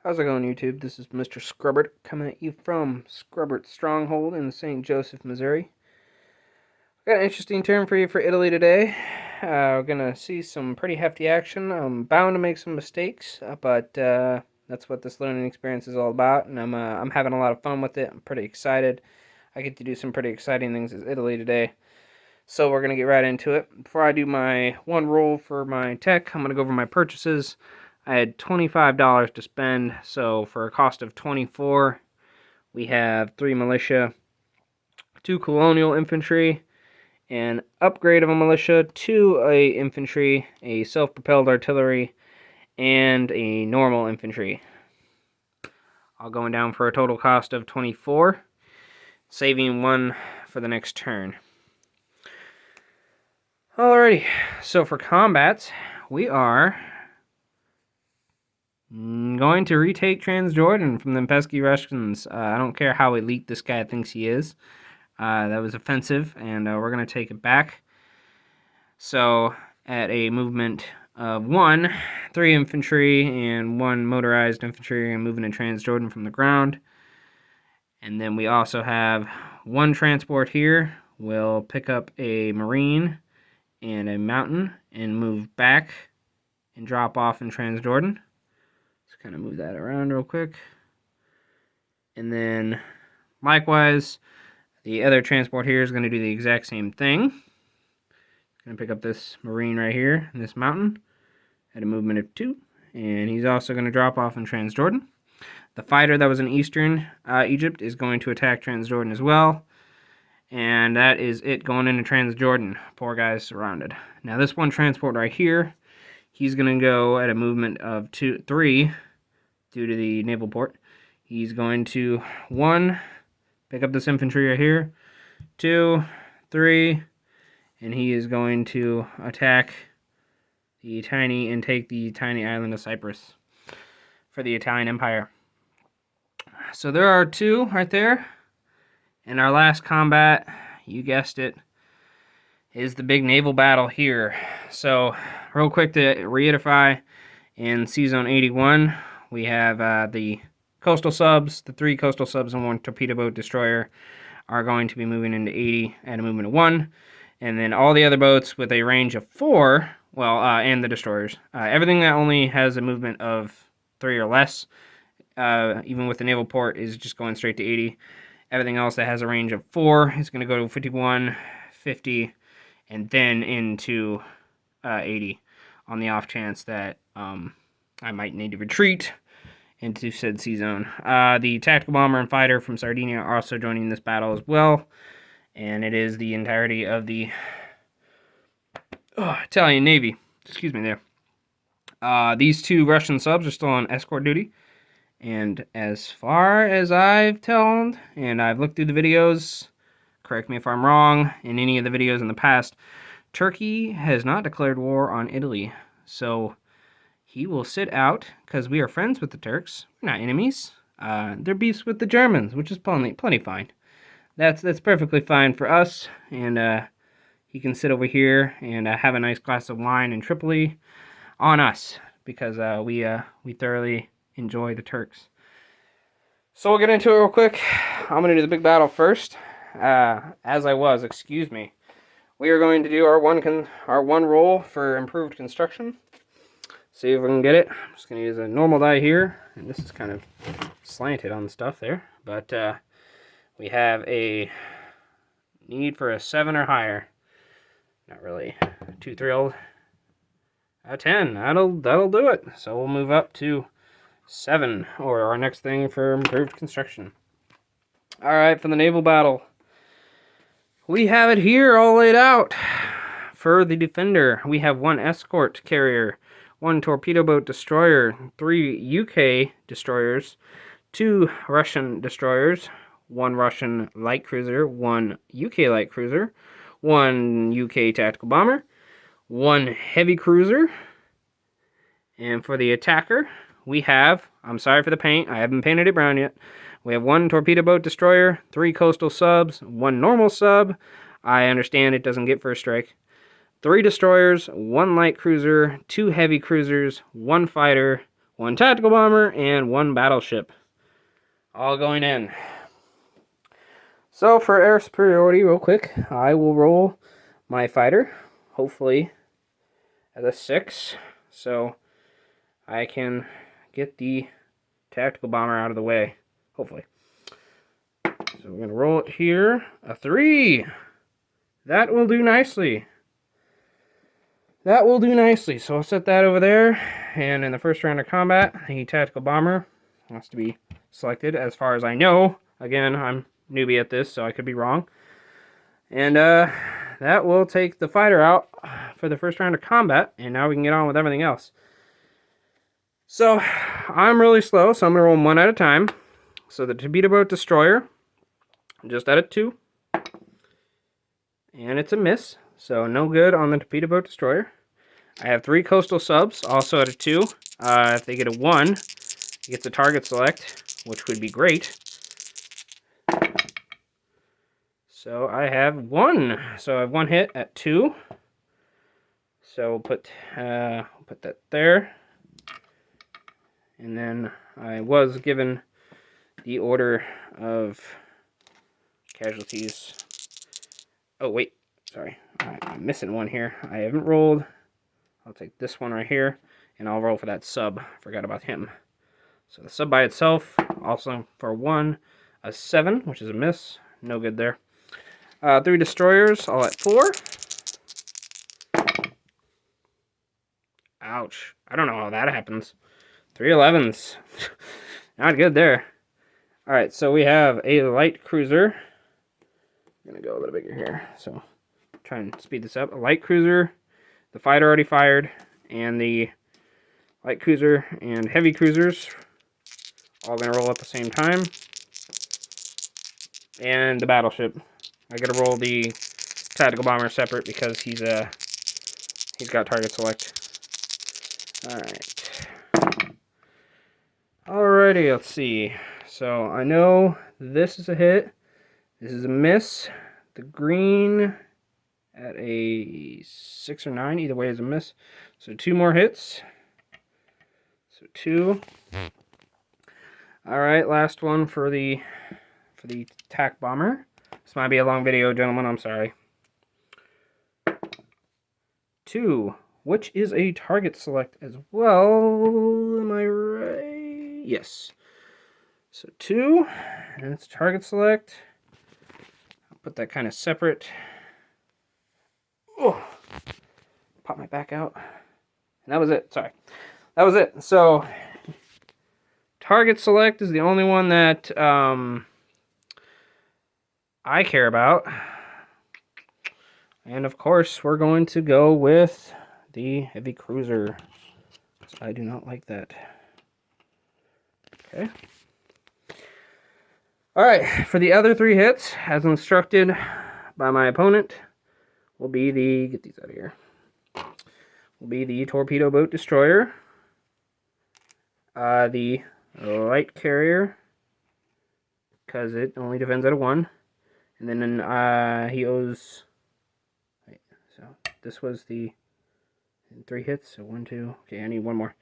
How's it going, YouTube? This is Mr. Scrubbert coming at you from Scrubbert's Stronghold in St. Joseph, Missouri. Got an interesting turn for you for Italy today. We're gonna see some pretty hefty action. I'm bound to make some mistakes, but that's what this learning experience is all about, and I'm having a lot of fun with it. I'm pretty excited. I get to do some pretty exciting things as Italy today. So we're gonna get right into it. Before I do my one roll for my tech, I'm gonna go over my purchases. I had $25 to spend, so for a cost of $24, we have 3 militia, 2 colonial infantry, an upgrade of a militia, 2 infantry, a self-propelled artillery, and a normal infantry. All going down for a total cost of 24, saving 1 for the next turn. Alrighty, so for combats, we are going to retake Transjordan from them pesky Russians. I don't care how elite this guy thinks he is. That was offensive, and we're going to take it back. So, at a movement of 1, 3 infantry and 1 motorized infantry are moving to Transjordan from the ground. And then we also have 1 transport here. We'll pick up a marine and a mountain and move back and drop off in Transjordan. Let's kind of move that around real quick. And then, likewise, the other transport here is going to do the exact same thing. It's going to pick up this marine right here in this mountain at a movement of 2. And he's also going to drop off in Transjordan. The fighter that was in Eastern Egypt is going to attack Transjordan as well. And that is it going into Transjordan. Poor guy's surrounded. Now this one transport right here, he's going to go at a movement of 3 due to the naval port. He's going to 1, pick up this infantry right here, 2, 3, and he is going to attack the tiny and take the tiny island of Cyprus for the Italian Empire. So there are 2 right there. And our last combat, you guessed it, is the big naval battle here. So, real quick to reiterify, in C-Zone 81, we have the coastal subs, the 3 coastal subs and 1 torpedo boat destroyer are going to be moving into 80 at a movement of 1. And then all the other boats with a range of 4, and the destroyers. Everything that only has a movement of 3 or less, even with the naval port, is just going straight to 80. Everything else that has a range of 4 is going to go to 51, 50, and then into 80 on the off chance that I might need to retreat into said sea zone. The tactical bomber and fighter from Sardinia are also joining this battle as well, and it is the entirety of the Italian Navy. Excuse me there. These 2 Russian subs are still on escort duty. And as far as I've told, and I've looked through the videos, correct me if I'm wrong, in any of the videos in the past, Turkey has not declared war on Italy. So he will sit out, because we are friends with the Turks. We're not enemies. They're beefs with the Germans, which is plenty fine. That's perfectly fine for us, and he can sit over here and have a nice glass of wine in Tripoli on us, because we thoroughly enjoy the Turks. So we'll get into it real quick. I'm going to do the big battle first. We are going to do our one roll for improved construction. See if we can get it. I'm just going to use a normal die here, and this is kind of slanted on the stuff there, but we have a need for a 7 or higher. Not really too thrilled. A 10, that'll do it. So we'll move up to 7, or our next thing for improved construction. Alright, for the naval battle, we have it here all laid out. For the defender, we have 1 escort carrier, 1 torpedo boat destroyer, 3 UK destroyers, 2 Russian destroyers, 1 Russian light cruiser, 1 UK light cruiser, 1 UK tactical bomber, 1 heavy cruiser, and for the attacker, we have, I'm sorry for the paint, I haven't painted it brown yet. We have 1 torpedo boat destroyer, 3 coastal subs, 1 normal sub. I understand it doesn't get first strike. 3 destroyers, 1 light cruiser, 2 heavy cruisers, 1 fighter, 1 tactical bomber, and 1 battleship. All going in. So for air superiority, real quick, I will roll my fighter, hopefully at a 6, so I can get the tactical bomber out of the way, hopefully. So we're going to roll it here. A 3. That will do nicely. That will do nicely. So I'll set that over there. And in the first round of combat, the tactical bomber has to be selected as far as I know. Again, I'm newbie at this, so I could be wrong. And that will take the fighter out for the first round of combat. And now we can get on with everything else. So I'm really slow, so I'm going to roll them one at a time. So the torpedo boat destroyer, just at a 2. And it's a miss, so no good on the torpedo boat destroyer. I have 3 coastal subs, also at a 2. If they get a 1, it gets a target select, which would be great. So I have 1. So I have 1 hit at 2. So we'll put that there. And then I was given the order of casualties. Oh, wait. Sorry. I'm missing one here. I haven't rolled. I'll take this one right here, and I'll roll for that sub. Forgot about him. So the sub by itself, also for 1, a 7, which is a miss. No good there. 3 destroyers, all at 4. Ouch. I don't know how that happens. 3 11s. Not good there. Alright, so we have a light cruiser. I'm going to go a little bigger here, so try and speed this up. A light cruiser, the fighter already fired, and the light cruiser and heavy cruisers all going to roll at the same time. And the battleship. I got to roll the tactical bomber separate because he's got target select. Alrighty, let's see. So I know this is a hit. This is a miss. The green at a 6 or 9, either way is a miss. So 2 more hits. So 2. Alright, last one for the tac bomber. This might be a long video, gentlemen, I'm sorry. 2, which is a target select as well. Am I right? Yes. So 2, and it's target select. I'll put that kind of separate. Oh, pop my back out. And that was it. Sorry. That was it. So target select is the only one that I care about. And of course, we're going to go with the heavy cruiser. I do not like that. Okay. Alright, for the other 3 hits, as instructed by my opponent, will be the, get these out of here, will be the torpedo boat destroyer, the light carrier, because it only defends at a 1, and then he owes, wait, so this was the 3 hits, so 1, 2, okay, I need 1 more,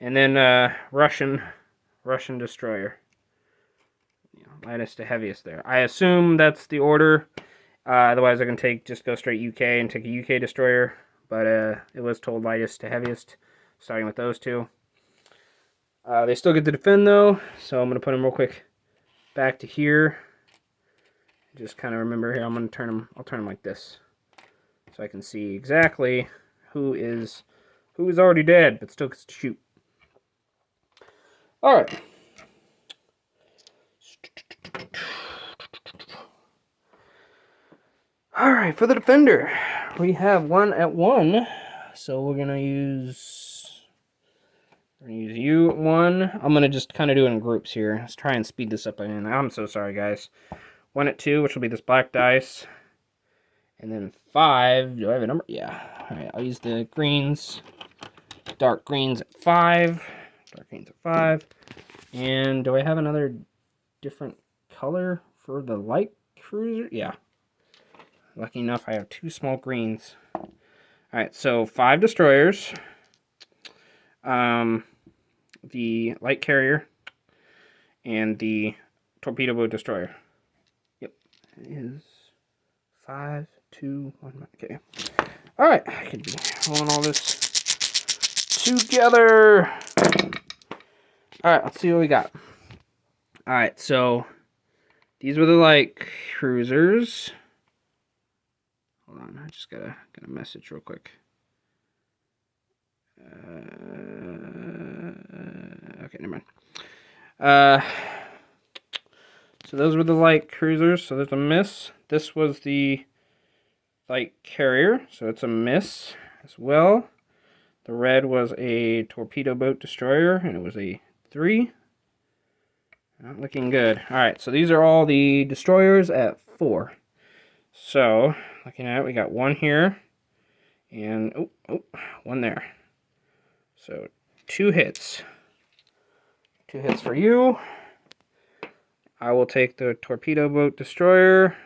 and then Russian destroyer. Lightest to heaviest there. I assume that's the order. Otherwise, I can just go straight UK and take a UK destroyer. But it was told lightest to heaviest, starting with those 2. They still get to defend though, so I'm gonna put them real quick back to here. Just kind of remember here. I'm gonna turn them. I'll turn them like this, so I can see exactly who is already dead but still gets to shoot. All right. Alright, for the defender, we have 1 at 1. So we're gonna use you at 1. I'm gonna just kind of do it in groups here. Let's try and speed this up again. I'm so sorry, guys. 1 at 2, which will be this black dice. And then 5. Do I have a number? Yeah. Alright, I'll use the greens. Dark greens at 5. Dark greens at 5. And do I have another different color for the light cruiser? Yeah. Lucky enough, I have 2 small greens. Alright, so 5 destroyers. the light carrier, and the torpedo boat destroyer. Yep, it is 5, 2, 1. Okay. All right, I could be rolling all this together. All right, let's see what we got. All right, so these were the light cruisers. Hold on, I just got a message real quick. Okay, never mind. So those were the light cruisers, so there's a miss. This was the light carrier, so it's a miss as well. The red was a torpedo boat destroyer, and it was a 3. Not looking good. Alright, so these are all the destroyers at 4. So, looking at it, we got 1 here, and 1 there. So, 2 hits. 2 hits for you. I will take the torpedo boat destroyer.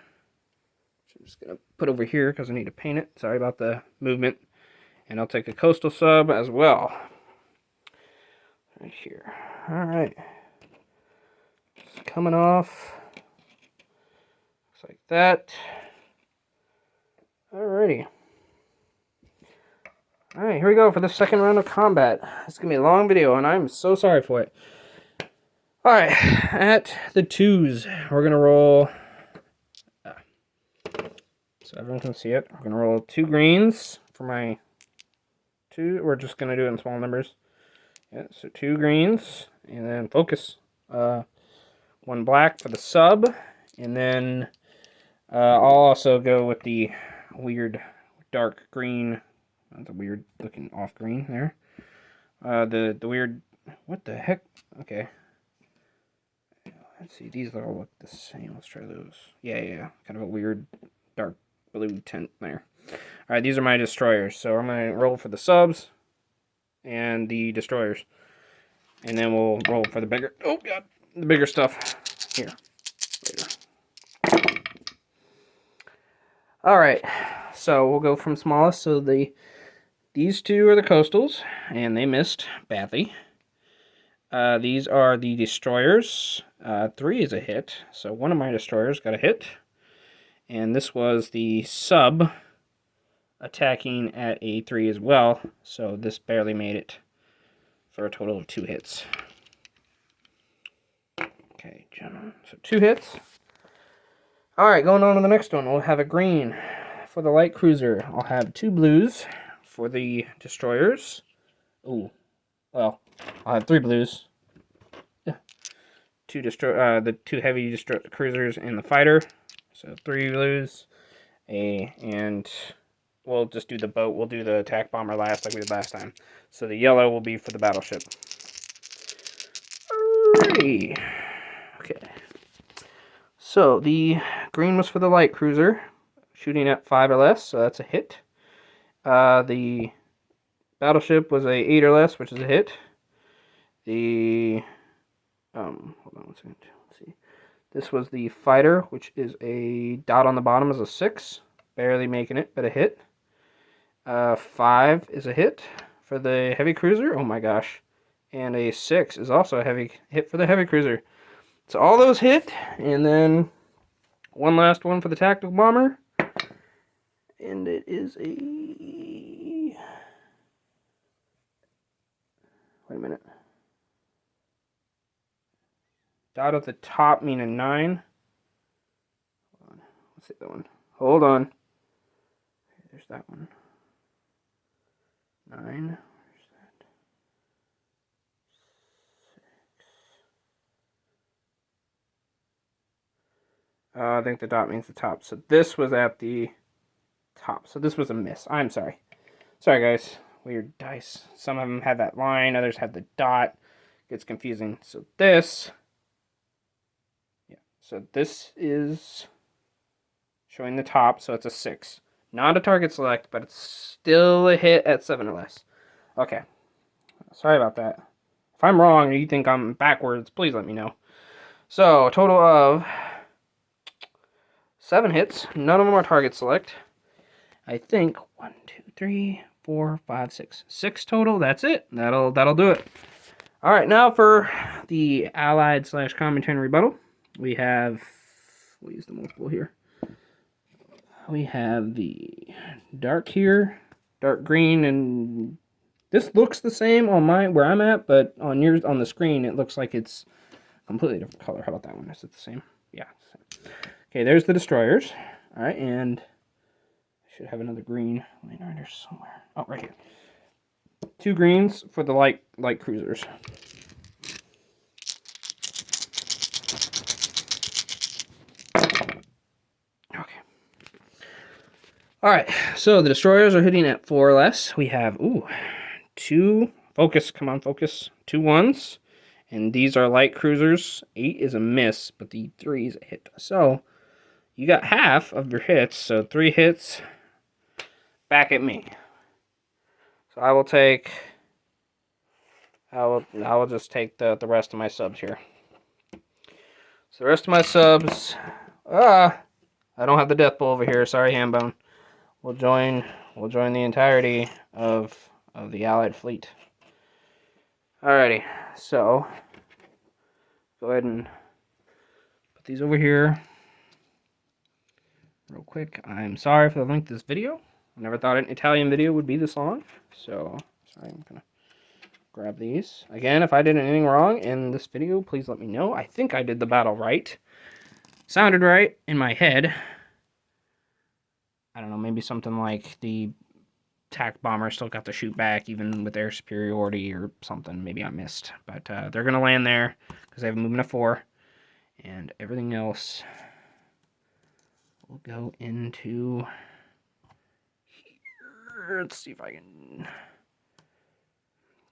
I'm just going to put over here because I need to paint it. Sorry about the movement. And I'll take a coastal sub as well. Right here. Alright. Just coming off. Looks like that. Alrighty. Alright, here we go for the second round of combat. It's going to be a long video, and I'm so sorry for it. Alright, at the 2s, we're going to roll... so everyone can see it. We're going to roll 2 greens for my 2. We're just going to do it in small numbers. Yeah, so 2 greens, and then focus. 1 black for the sub, and then I'll also go with the weird dark green. That's a weird looking off green there. The weird, what the heck? Okay. Let's see, these all look the same. Let's try those. Yeah. Kind of a weird dark blue tint there. Alright, these are my destroyers. So I'm going to roll for the subs and the destroyers. And then we'll roll for the bigger, oh god, the bigger stuff here later. Alright, so we'll go from smallest. So these 2 are the coastals, and they missed badly. These are the destroyers. 3 is a hit, so one of my destroyers got a hit. And this was the sub attacking at a 3 as well, so this barely made it for a total of 2 hits. Okay, so 2 hits. Alright, going on to the next one. We'll have a green for the light cruiser. I'll have 2 blues for the destroyers. Ooh, well, I'll have 3 blues. Yeah. The 2 heavy cruisers and the fighter. So 3 blues. And we'll just do the boat. We'll do the attack bomber last like we did last time. So the yellow will be for the battleship. Alrighty. Okay. So the green was for the light cruiser, shooting at 5 or less, so that's a hit. The battleship was a 8 or less, which is a hit. The hold on 1 second. Let's see. This was the fighter, which is a dot on the bottom is a 6, barely making it, but a hit. 5 is a hit for the heavy cruiser. Oh my gosh. And a 6 is also a heavy hit for the heavy cruiser. So all those hit, and then one last one for the tactical bomber. And it is a... wait a minute. Dot at the top mean a 9. Hold on. Let's see that one. Hold on. Okay, there's that one. 9. Where's that? 6. I think the dot means the top. So this was at the top. So this was a miss. I'm sorry. Sorry, guys. Weird dice. Some of them had that line. Others had the dot. Gets confusing. So this... yeah. So this is showing the top. So it's a 6. Not a target select, but it's still a hit at 7 or less. Okay. Sorry about that. If I'm wrong or you think I'm backwards, please let me know. So, a total of 7 hits. None of them are target select. I think 1, 2, 3, 4, 5, 6. 6 total. That's it. That'll do it. All right, now for the Allied / commentary rebuttal. We have, we'll use the multiple here. We have the dark here, dark green, and this looks the same on where I'm at, but on yours on the screen it looks like it's completely different color. How about that one? Is it the same? Yeah, it's the same. Okay, there's the destroyers. All right, and I should have another green laying around here somewhere. Oh, right here. 2 greens for the light cruisers. Okay. All right, so the destroyers are hitting at 4 or less. We have 2 focus. Come on, focus. 2 1s, and these are light cruisers. 8 is a miss, but the 3 is a hit. So you got half of your hits. So 3 hits. Back at me. So I will take. I will just take the rest of my subs here. So the rest of my subs. I don't have the death bowl over here. Sorry, Hambone. We'll join the entirety of the Allied fleet. Alrighty, so go ahead and put these over here real quick. I'm sorry for the length of this video. I never thought an Italian video would be this long, so sorry. I'm gonna grab these again. If I did anything wrong in this video, please let me know. I think I did the battle right. Sounded right in my head. I don't know, maybe something like the attack bomber still got to shoot back even with air superiority or something. Maybe I missed. But they're going to land there because they have a movement of 4. And everything else will go into here. Let's see if I can...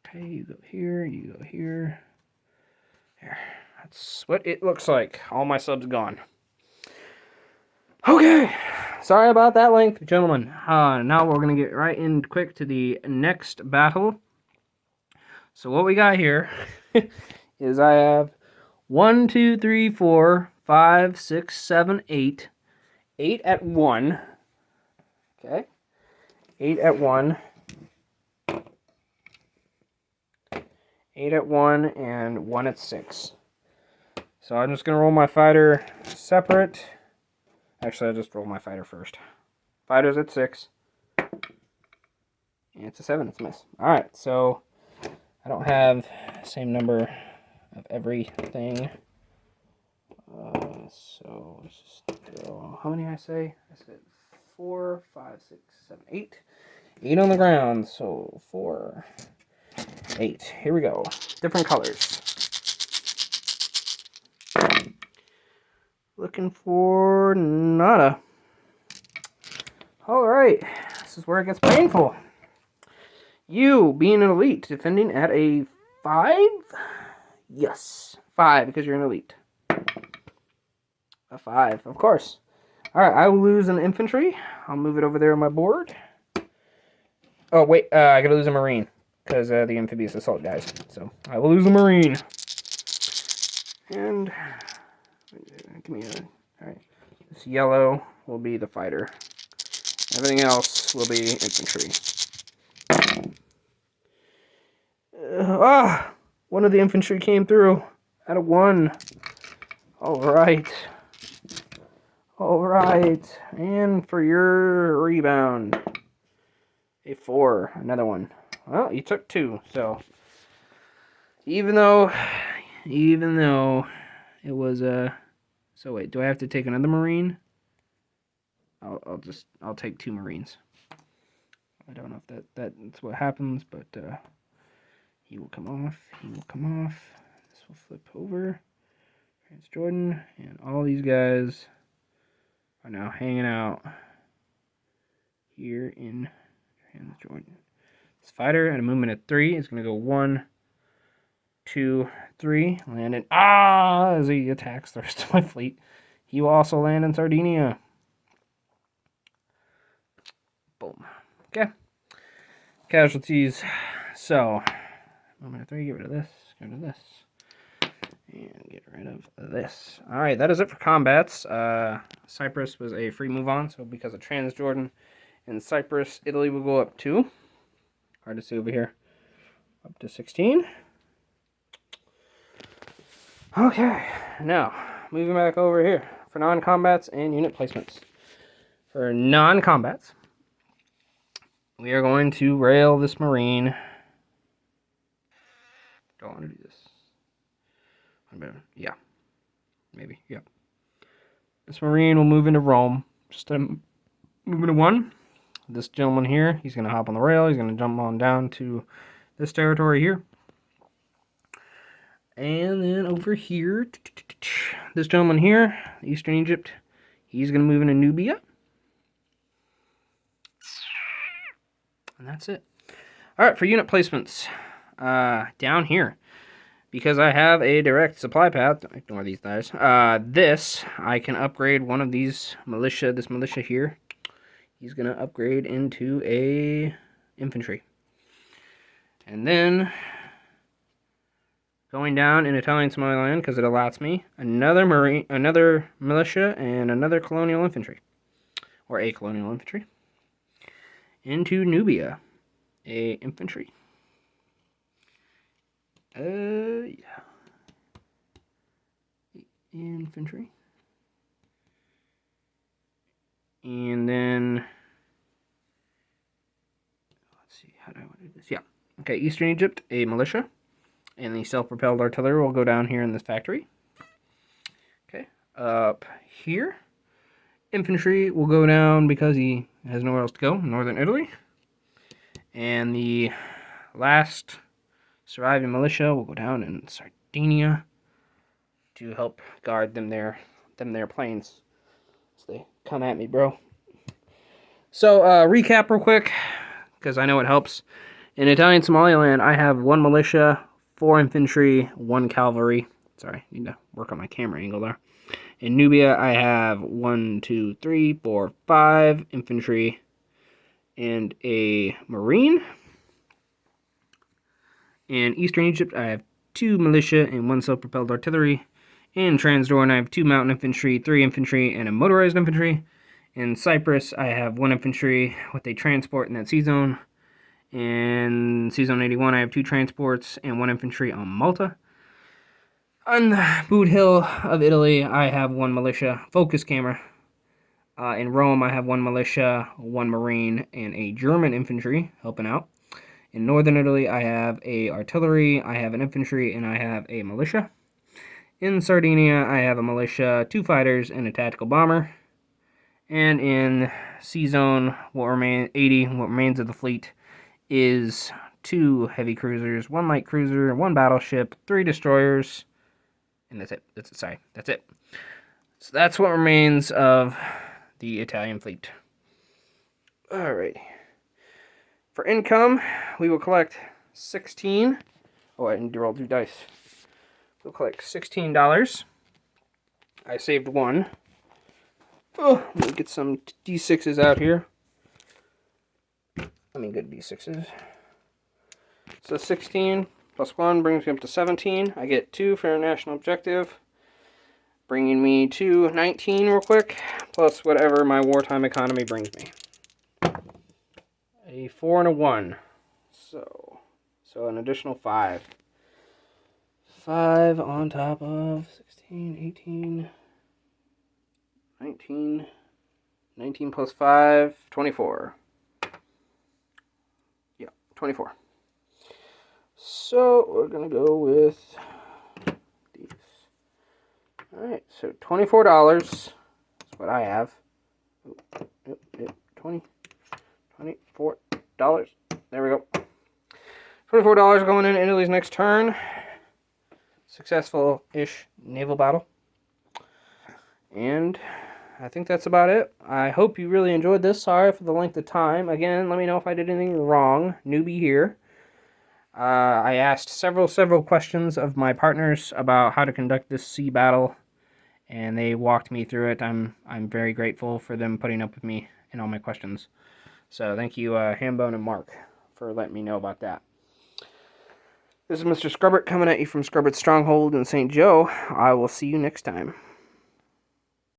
Okay, you go here, you go here. There. That's what it looks like. All my subs gone. Okay, sorry about that length, gentlemen. Now we're going to get right in quick to the next battle. So what we got here is I have 1, 2, 3, 4, 5, 6, 7, 8. 8 at 1. Okay. 8 at 1. 8 at 1 and 1 at 6. So I'm just going to roll my fighter separate. Actually, I'll just roll my fighter first. Fighter's at 6. And it's a 7. It's a miss. Alright, so I don't have the same number of everything. So let's just go. How many I say? I said 4, 5, 6, 7, 8. 8 on the ground. So 4, 8. Here we go. Different colors. Looking for nada. Alright, this is where it gets painful. You, being an elite, defending at a 5? Yes, 5, because you're an elite. A 5, of course. Alright, I will lose an infantry. I'll move it over there on my board. Oh, wait, I gotta lose a marine, because the amphibious assault guys. So, I will lose a marine. And... give me a... Alright. This yellow will be the fighter. Everything else will be infantry. One of the infantry came through. At a 1. Alright. Alright. And for your rebound. A 4. Another one. Well, you took 2. So, even though it was a... So wait, do I have to take another marine? I'll take 2 marines. I don't know if that's what happens, but he will come off. He will come off. This will flip over. Trans Jordan, and all these guys are now hanging out here in Trans Jordan. This fighter at a movement of 3 is going to go 1, 2, 3. Land in as he attacks the rest of my fleet. He will also land in Sardinia. Boom. Okay. Casualties. So, moment 3, get rid of this, get rid of this, and get rid of this. Alright, that is it for combats. Cyprus was a free move on, so because of Transjordan and Cyprus, Italy will go up 2. Hard to see over here. Up to 16. Okay, now moving back over here for non-combats and unit placements. For non-combats, we are going to rail this Marine. Don't want to do this. Yeah, maybe. Yeah. This Marine will move into Rome. Just move into 1. This gentleman here, he's going to hop on the rail. He's going to jump on down to this territory here. And then over here, this gentleman here, Eastern Egypt, he's going to move into Nubia. And that's it. All right, for unit placements, down here, because I have a direct supply path, ignore these guys, this, I can upgrade one of these militia, this militia here. He's going to upgrade into a infantry. And then, going down in Italian Somaliland, because it allots me, another marine, another militia, and another colonial infantry. Or a colonial infantry. Into Nubia. A infantry. Yeah. Infantry. And then, let's see, how do I want to do this? Yeah. Okay, Eastern Egypt, a militia. And the self-propelled artillery will go down here in this factory. Okay, up here, infantry will go down because he has nowhere else to go, northern Italy. And the last surviving militia will go down in Sardinia to help guard them their planes as they come at me, bro. So, recap real quick, because I know it helps. In Italian Somaliland, I have 1 militia, 4 infantry, 1 cavalry. Sorry, need to work on my camera angle there. In Nubia, I have 1, 2, 3, 4, 5 infantry and a marine. In Eastern Egypt, I have 2 militia and 1 self-propelled artillery. In Transjordan, I have 2 mountain infantry, 3 infantry, and a motorized infantry. In Cyprus, I have 1 infantry with a transport in that sea zone. In Sea Zone 81, I have 2 transports and 1 infantry on Malta. On the Boot Hill of Italy, I have 1 militia, focus camera. In Rome, I have 1 militia, 1 marine, and a German infantry helping out. In northern Italy, I have a artillery, I have an infantry, and I have a militia. In Sardinia, I have a militia, 2 fighters, and a tactical bomber. And in Sea Zone, what remains of the fleet, is 2 heavy cruisers, 1 light cruiser, 1 battleship, 3 destroyers, and that's it. That's it. So that's what remains of the Italian fleet. Alrighty. For income, we will collect 16. Oh, I need to roll 2 dice. We'll collect $16. I saved 1. Oh, let me get some D6s out here. Good D6s. So 16 plus 1 brings me up to 17. I get 2 for international objective, bringing me to 19 real quick, plus whatever my wartime economy brings me. A 4 and a 1. So an additional 5. 5 on top of 16, 18, 19. 19 plus 5, 24. 24. So we're going to go with these. Alright, so $24 is what I have. $24. There we go. $24 going in Italy's next turn. Successful-ish naval battle. And I think that's about it. I hope you really enjoyed this. Sorry for the length of time. Again, let me know if I did anything wrong. Newbie here. I asked several questions of my partners about how to conduct this sea battle, and they walked me through it. I'm very grateful for them putting up with me and all my questions. So thank you, Hambone and Mark, for letting me know about that. This is Mr. Scrubbert coming at you from Scrubbert's Stronghold in St. Joe. I will see you next time.